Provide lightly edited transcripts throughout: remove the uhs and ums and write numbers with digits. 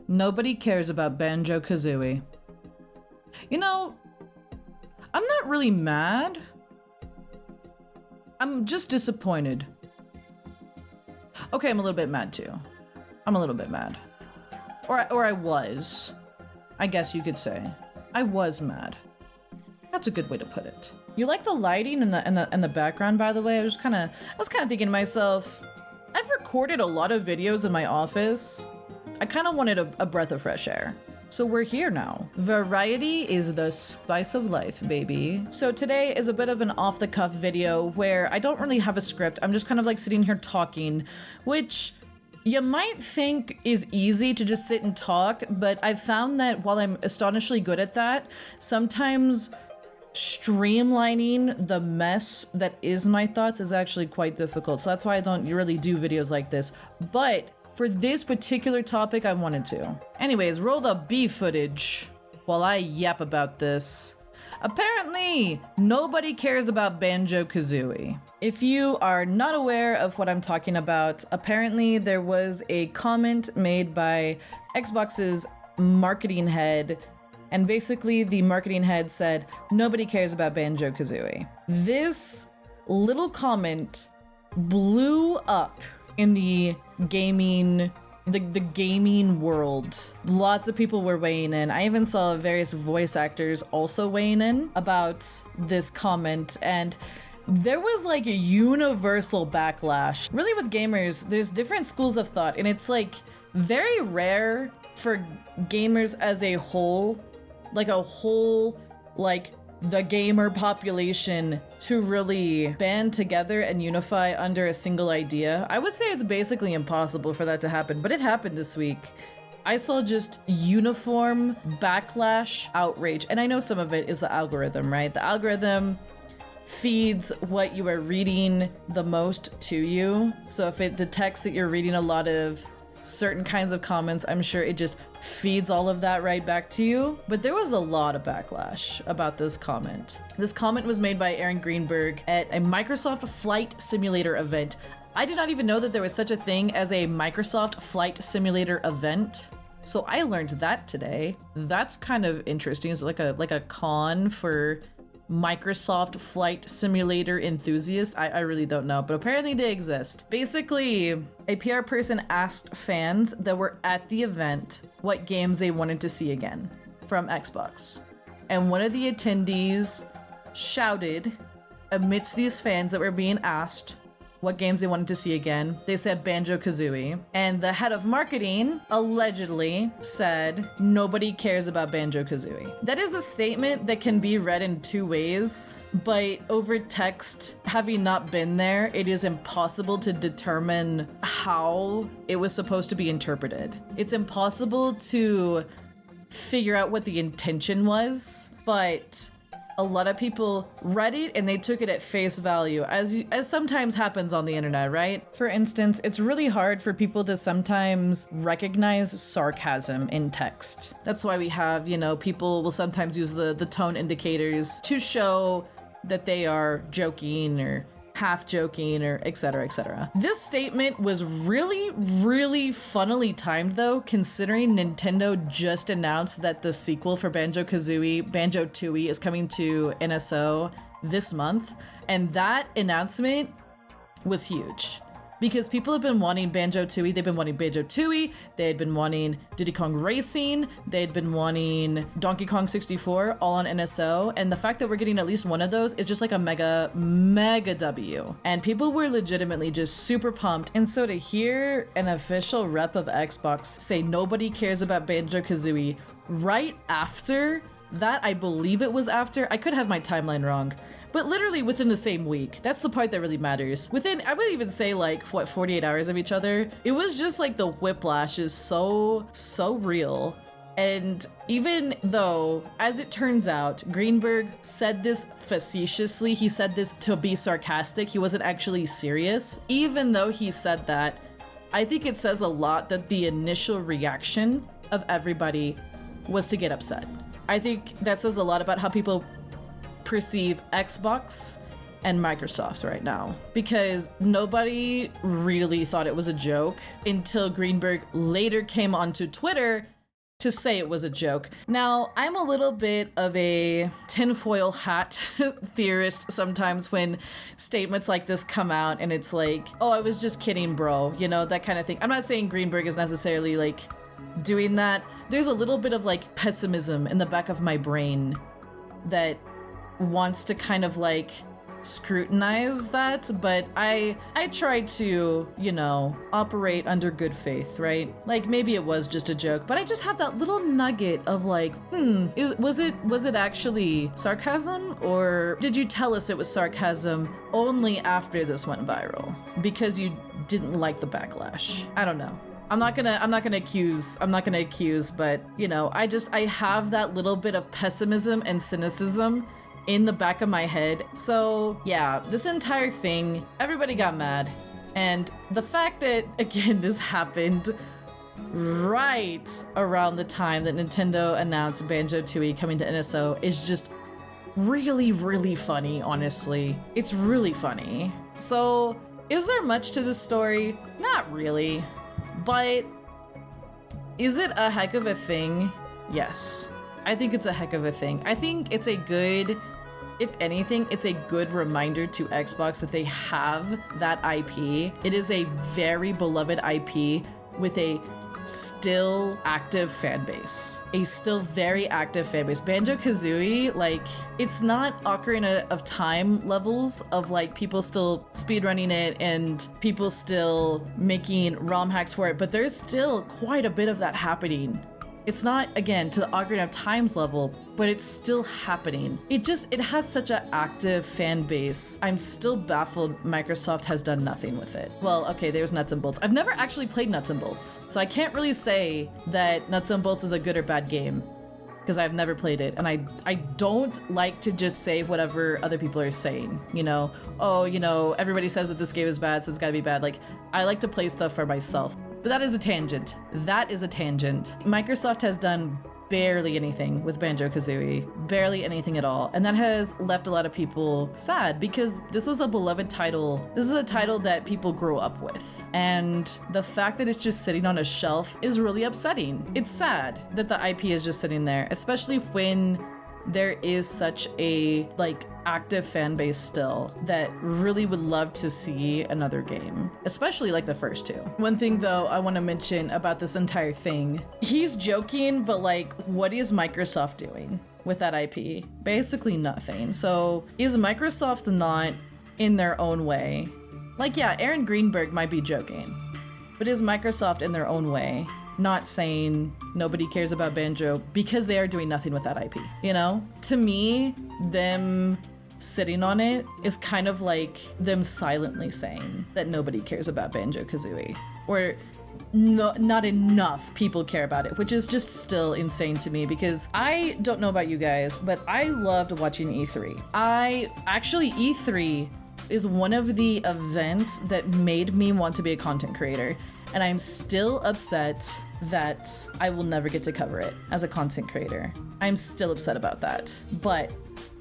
Nobody cares about Banjo-Kazooie. You know, I'm not really mad. I'm just disappointed. Okay, I'm a little bit mad too. I'm a little bit mad. Or I was. I guess you could say. I was mad. That's a good way to put it. You like the lighting in the background, by the way? I was kind of thinking to myself, I've recorded a lot of videos in my office. I kind of wanted a breath of fresh air. So we're here now. Variety is the spice of life, baby. So today is a bit of an off-the-cuff video where I don't really have a script. I'm just kind of like sitting here talking, which you might think is easy to just sit and talk, but I've found that while I'm astonishingly good at that, sometimes streamlining the mess that is my thoughts is actually quite difficult. So that's why I don't really do videos like this. But for this particular topic, I wanted to. Anyways, roll the B footage while I yap about this. Apparently, nobody cares about Banjo-Kazooie. If you are not aware of what I'm talking about, apparently there was a comment made by Xbox's marketing head, and basically the marketing head said, nobody cares about Banjo-Kazooie. This little comment blew up in the gaming world. Lots of people were weighing in. I even saw various voice actors also weighing in about this comment, and there was like a universal backlash. Really, with gamers, there's different schools of thought, and it's like very rare for gamers as a whole, like the gamer population, to really band together and unify under a single idea. I would say it's basically impossible for that to happen, but it happened this week. I saw just uniform backlash, outrage, and I know some of it is the algorithm, right? The algorithm feeds what you are reading the most to you. So if it detects that you're reading a lot of certain kinds of comments, I'm sure it just feeds all of that right back to you. But there was a lot of backlash about this comment. This comment was made by Aaron Greenberg at a Microsoft Flight Simulator event. I did not even know that there was such a thing as a Microsoft Flight Simulator event. So I learned that today. That's kind of interesting. It's like a con for Microsoft Flight Simulator enthusiasts. I really don't know, but apparently they exist. Basically, a PR person asked fans that were at the event what games they wanted to see again from Xbox. And one of the attendees shouted amidst these fans that were being asked what games they wanted to see again. They said Banjo-Kazooie. And the head of marketing allegedly said, nobody cares about Banjo-Kazooie. That is a statement that can be read in two ways, but over text, having not been there, it is impossible to determine how it was supposed to be interpreted. It's impossible to figure out what the intention was, but a lot of people read it and they took it at face value, as sometimes happens on the internet, right? For instance, it's really hard for people to sometimes recognize sarcasm in text. That's why we have, people will sometimes use the tone indicators to show that they are joking or half joking or etc., etc. This statement was really, really funnily timed though, considering Nintendo just announced that the sequel for Banjo-Kazooie, Banjo-Tooie, is coming to NSO this month. And that announcement was huge. Because people have been wanting Banjo-Tooie, they've been wanting Banjo-Tooie, they had been wanting Diddy Kong Racing, they had been wanting Donkey Kong 64, all on NSO, and the fact that we're getting at least one of those is just like a mega W. And people were legitimately just super pumped, and so to hear an official rep of Xbox say nobody cares about Banjo-Kazooie right after that, I believe it was after, I could have my timeline wrong, but literally within the same week. That's the part that really matters. Within, I would even say 48 hours of each other. It was just like the whiplash is so real. And even though, as it turns out, Greenberg said this facetiously, he said this to be sarcastic, he wasn't actually serious. Even though he said that, I think it says a lot that the initial reaction of everybody was to get upset. I think that says a lot about how people perceive Xbox and Microsoft right now, because nobody really thought it was a joke until Greenberg later came onto Twitter to say it was a joke. Now, I'm a little bit of a tinfoil hat theorist sometimes when statements like this come out and it's like, oh, I was just kidding, bro, you know, that kind of thing. I'm not saying Greenberg is necessarily like doing that. There's a little bit of like pessimism in the back of my brain that wants to kind of like scrutinize that, but I try to, you know, operate under good faith, right? Like maybe it was just a joke, but I just have that little nugget of like, was it actually sarcasm, or did you tell us it was sarcasm only after this went viral because you didn't like the backlash? I don't know. I'm not gonna accuse, but you know, I have that little bit of pessimism and cynicism in the back of my head. So yeah, this entire thing, everybody got mad. And the fact that, again, this happened right around the time that Nintendo announced Banjo-Tooie coming to NSO is just really, really funny, honestly. It's really funny. So, is there much to this story? Not really. But is it a heck of a thing? Yes. I think it's a heck of a thing. I think it's a good, if anything, it's a good reminder to Xbox that they have that IP. It is a very beloved IP with a still active fan base. A still very active fan base. Banjo-Kazooie, like, it's not Ocarina of Time levels of like people still speedrunning it and people still making ROM hacks for it, but there's still quite a bit of that happening. It's not, again, to the Ocarina of Time's level, but it's still happening. It has such an active fan base. I'm still baffled Microsoft has done nothing with it. Well, okay, there's Nuts and Bolts. I've never actually played Nuts and Bolts, so I can't really say that Nuts and Bolts is a good or bad game, because I've never played it, and I don't like to just say whatever other people are saying, you know? Oh, you know, everybody says that this game is bad, so it's gotta be bad. Like, I like to play stuff for myself. But that is a tangent. That is a tangent. Microsoft has done barely anything with Banjo-Kazooie. Barely anything at all. And that has left a lot of people sad because this was a beloved title. This is a title that people grew up with. And the fact that it's just sitting on a shelf is really upsetting. It's sad that the IP is just sitting there, especially when there is such a like active fan base still that really would love to see another game, especially like the first two. One thing though I want to mention about this entire thing, he's joking, but like what is Microsoft doing with that IP? Basically nothing. So is Microsoft not in their own way? Like yeah, Aaron Greenberg might be joking, but is Microsoft in their own way not saying nobody cares about Banjo because they are doing nothing with that IP, you know? To me, them sitting on it is kind of like them silently saying that nobody cares about Banjo-Kazooie, or not enough people care about it, which is just still insane to me because I don't know about you guys, but I loved watching E3. E3 is one of the events that made me want to be a content creator. And I'm still upset that I will never get to cover it as a content creator. I'm still upset about that. But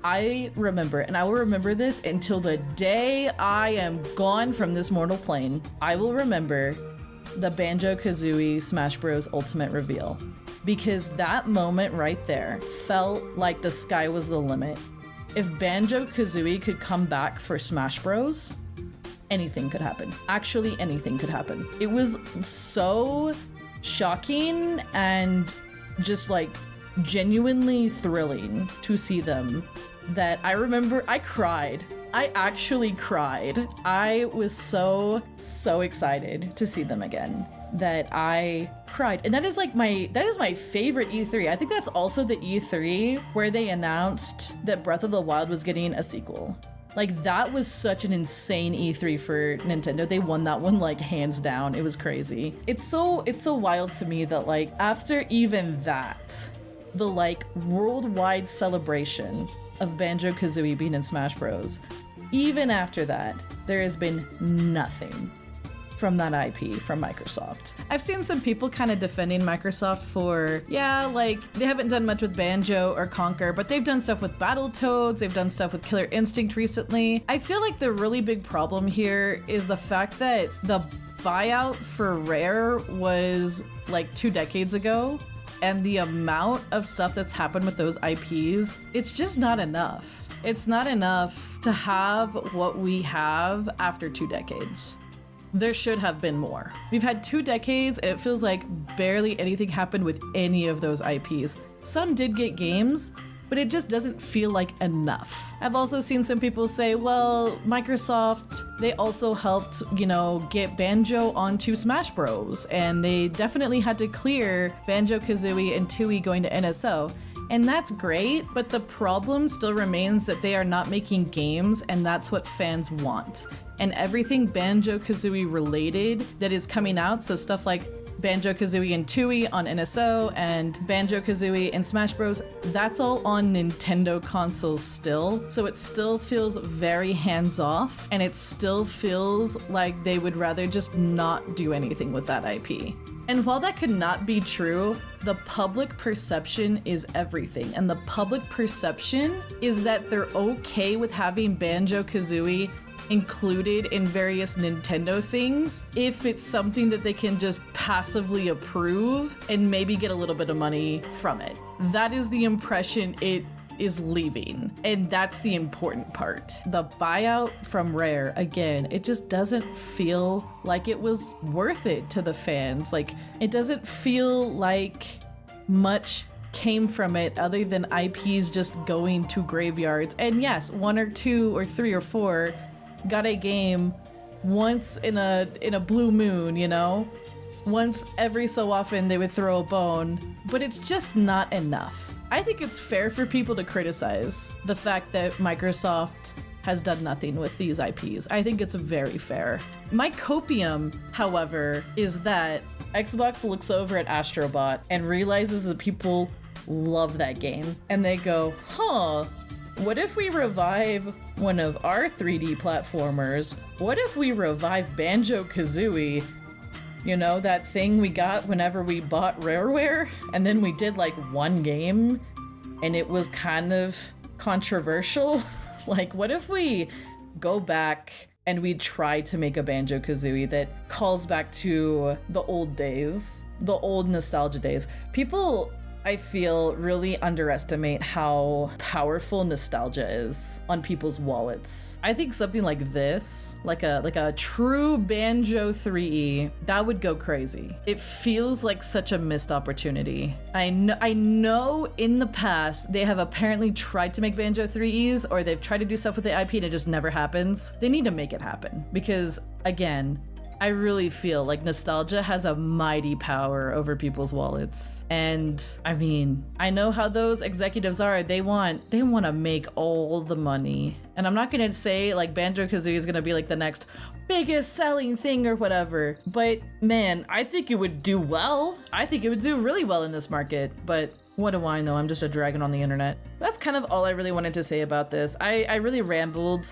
I remember, and I will remember this until the day I am gone from this mortal plane, I will remember the Banjo-Kazooie Smash Bros. Ultimate reveal. Because that moment right there felt like the sky was the limit. If Banjo-Kazooie could come back for Smash Bros., anything could happen. Actually, anything could happen. It was so shocking and just like genuinely thrilling to see them that I remember I cried. I actually cried. I was so excited to see them again that I cried. And that is my favorite E3. I think that's also the E3 where they announced that Breath of the Wild was getting a sequel. Like that was such an insane E3 for Nintendo. They won that one like hands down. It was crazy. It's so wild to me that like after even that, the like worldwide celebration of Banjo-Kazooie being in Smash Bros. Even after that, there has been nothing. from that IP from Microsoft. I've seen some people kind of defending Microsoft for, yeah, like they haven't done much with Banjo or Conquer, but they've done stuff with Battletoads, they've done stuff with Killer Instinct recently. I feel like the really big problem here is the fact that the buyout for Rare was like 2 decades ago, and the amount of stuff that's happened with those IPs, it's just not enough. It's not enough to have what we have after 2 decades. There should have been more. We've had 2 decades, and it feels like barely anything happened with any of those IPs. Some did get games, but it just doesn't feel like enough. I've also seen some people say, well, Microsoft, they also helped, you know, get Banjo onto Smash Bros. And they definitely had to clear Banjo-Kazooie and Tooie going to NSO. And that's great, but the problem still remains that they are not making games, and that's what fans want. And everything Banjo-Kazooie related that is coming out, so stuff like Banjo-Kazooie and Tooie on NSO and Banjo-Kazooie and Smash Bros, that's all on Nintendo consoles still. So it still feels very hands-off, and it still feels like they would rather just not do anything with that IP. And while that could not be true, the public perception is everything. And the public perception is that they're okay with having Banjo-Kazooie included in various Nintendo things if it's something that they can just passively approve and maybe get a little bit of money from it. That is the impression it is leaving, and that's the important part. The buyout from Rare, again, it just doesn't feel like it was worth it to the fans. Like, it doesn't feel like much came from it other than IPs just going to graveyards. And yes, 1 or 2 or 3 or 4 got a game once in a blue moon, you know? Once every so often they would throw a bone, but it's just not enough. I think it's fair for people to criticize the fact that Microsoft has done nothing with these IPs. I think it's very fair. My copium, however, is that Xbox looks over at Astrobot and realizes that people love that game, and they go, huh, what if we revive one of our 3D platformers? What if we revive Banjo-Kazooie? You know, that thing we got whenever we bought Rareware, and then we did like 1 game, and it was kind of controversial. Like, what if we go back and we try to make a Banjo-Kazooie that calls back to the old days, the old nostalgia days? People, I feel, really underestimate how powerful nostalgia is on people's wallets. I think something like this, like a true Banjo 3E, that would go crazy. It feels like such a missed opportunity. I know in the past they have apparently tried to make Banjo 3Es, or they've tried to do stuff with the IP and it just never happens. They need to make it happen, because again, I really feel like nostalgia has a mighty power over people's wallets. And I mean, I know how those executives are. They want to make all the money. And I'm not going to say like Banjo-Kazooie is going to be like the next biggest selling thing or whatever. But man, I think it would do well. I think it would do really well in this market. But what do I know? I'm just a dragon on the internet. That's kind of all I really wanted to say about this. I really rambled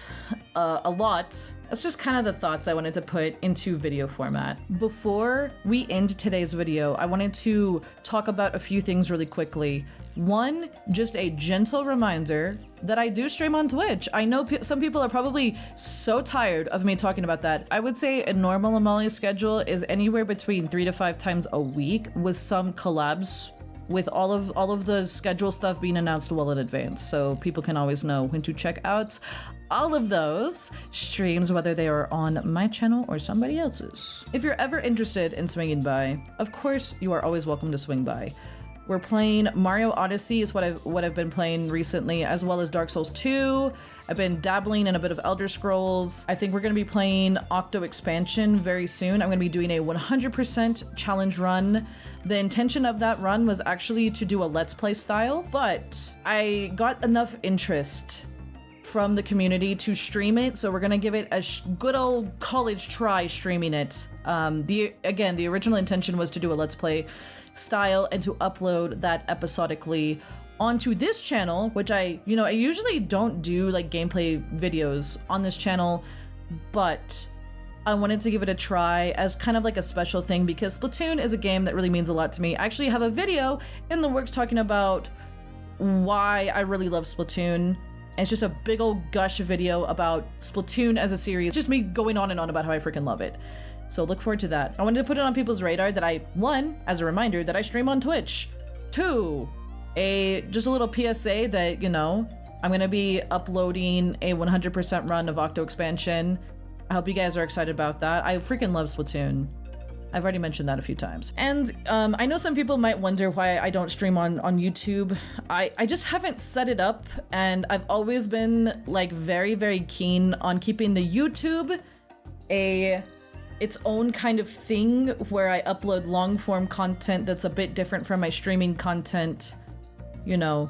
a lot. That's just kind of the thoughts I wanted to put into video format. Before we end today's video, I wanted to talk about a few things really quickly. One, just a gentle reminder that I do stream on Twitch. I know some people are probably so tired of me talking about that. I would say a normal Amalia's schedule is anywhere between 3 to 5 times a week, with some collabs, with all of the schedule stuff being announced well in advance, so people can always know when to check out all of those streams, whether they are on my channel or somebody else's. If you're ever interested in swinging by, of course you are always welcome to swing by. We're playing Mario Odyssey is what I've been playing recently, as well as Dark Souls 2. I've been dabbling in a bit of Elder Scrolls. I think we're going to be playing Octo Expansion very soon. I'm going to be doing a 100% challenge run. The intention of that run was actually to do a Let's Play style, but I got enough interest from the community to stream it, so we're gonna give it a good old college try streaming it. The original intention was to do a Let's Play style and to upload that episodically onto this channel, which I usually don't do like gameplay videos on this channel, but I wanted to give it a try as kind of like a special thing because Splatoon is a game that really means a lot to me. I actually have a video in the works talking about why I really love Splatoon. And it's just a big old gush video about Splatoon as a series. Just me going on and on about how I freaking love it. So look forward to that. I wanted to put it on people's radar that one, as a reminder, that I stream on Twitch. Two, just a little PSA that, you know, I'm gonna be uploading a 100% run of Octo Expansion. I hope you guys are excited about that. I freaking love Splatoon. I've already mentioned that a few times. And I know some people might wonder why I don't stream on YouTube. I just haven't set it up, and I've always been like very, very keen on keeping the YouTube its own kind of thing where I upload long form content that's a bit different from my streaming content. You know,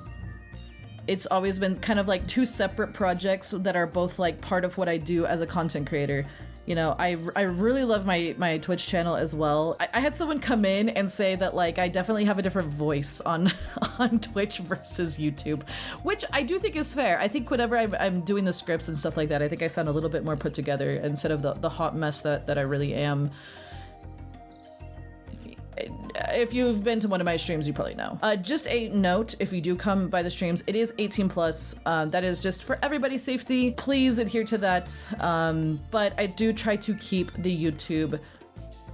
it's always been kind of like two separate projects that are both like part of what I do as a content creator. You know, I really love my Twitch channel as well. I had someone come in and say that like I definitely have a different voice on Twitch versus YouTube, which I do think is fair. I think whenever I'm doing the scripts and stuff like that, I think I sound a little bit more put together instead of the hot mess that I really am. If you've been to one of my streams, you probably know. Just a note, if you do come by the streams, it is 18 plus. That is just for everybody's safety. Please adhere to that. But I do try to keep the YouTube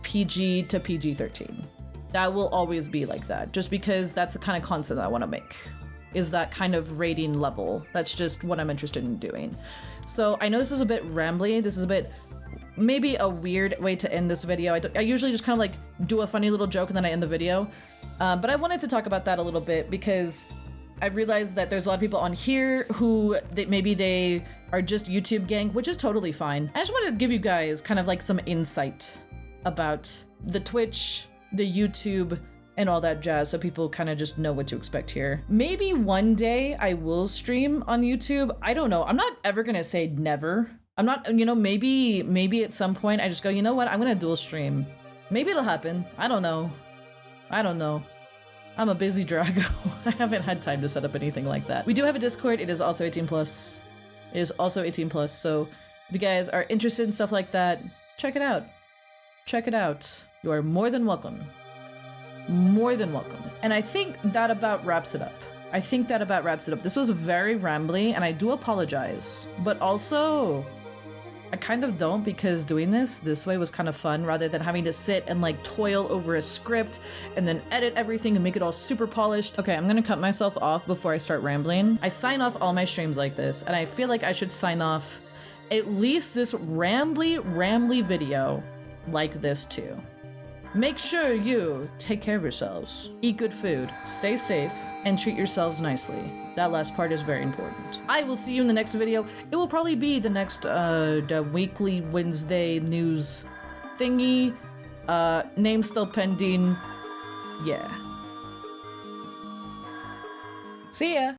PG to PG-13. That will always be like that, just because that's the kind of content I want to make, is that kind of rating level. That's just what I'm interested in doing. So I know this is a bit rambly. This is a bit maybe a weird way to end this video. I usually just kind of like do a funny little joke and then I end the video. But I wanted to talk about that a little bit because I realized that there's a lot of people on here who maybe they are just YouTube gang, which is totally fine. I just wanted to give you guys kind of like some insight about the Twitch, the YouTube, and all that jazz, so people kind of just know what to expect here. Maybe one day I will stream on YouTube. I don't know. I'm not ever gonna say never. I'm not, you know, maybe at some point I just go, you know what, I'm gonna dual stream. Maybe it'll happen. I don't know. I don't know. I'm a busy Drago. I haven't had time to set up anything like that. We do have a Discord. It is also 18 plus. It is also 18 plus. So if you guys are interested in stuff like that, check it out. Check it out. You are more than welcome. More than welcome. And I think that about wraps it up. This was very rambly and I do apologize, but also I kind of don't, because doing this way was kind of fun rather than having to sit and like toil over a script and then edit everything and make it all super polished. Okay, I'm gonna cut myself off before I start rambling. I sign off all my streams like this, and I feel like I should sign off at least this rambly video like this too. Make sure you take care of yourselves, eat good food, stay safe, and treat yourselves nicely. That last part is very important. I will see you in the next video. It will probably be the next the weekly Wednesday news thingy. Name still pending. Yeah. See ya.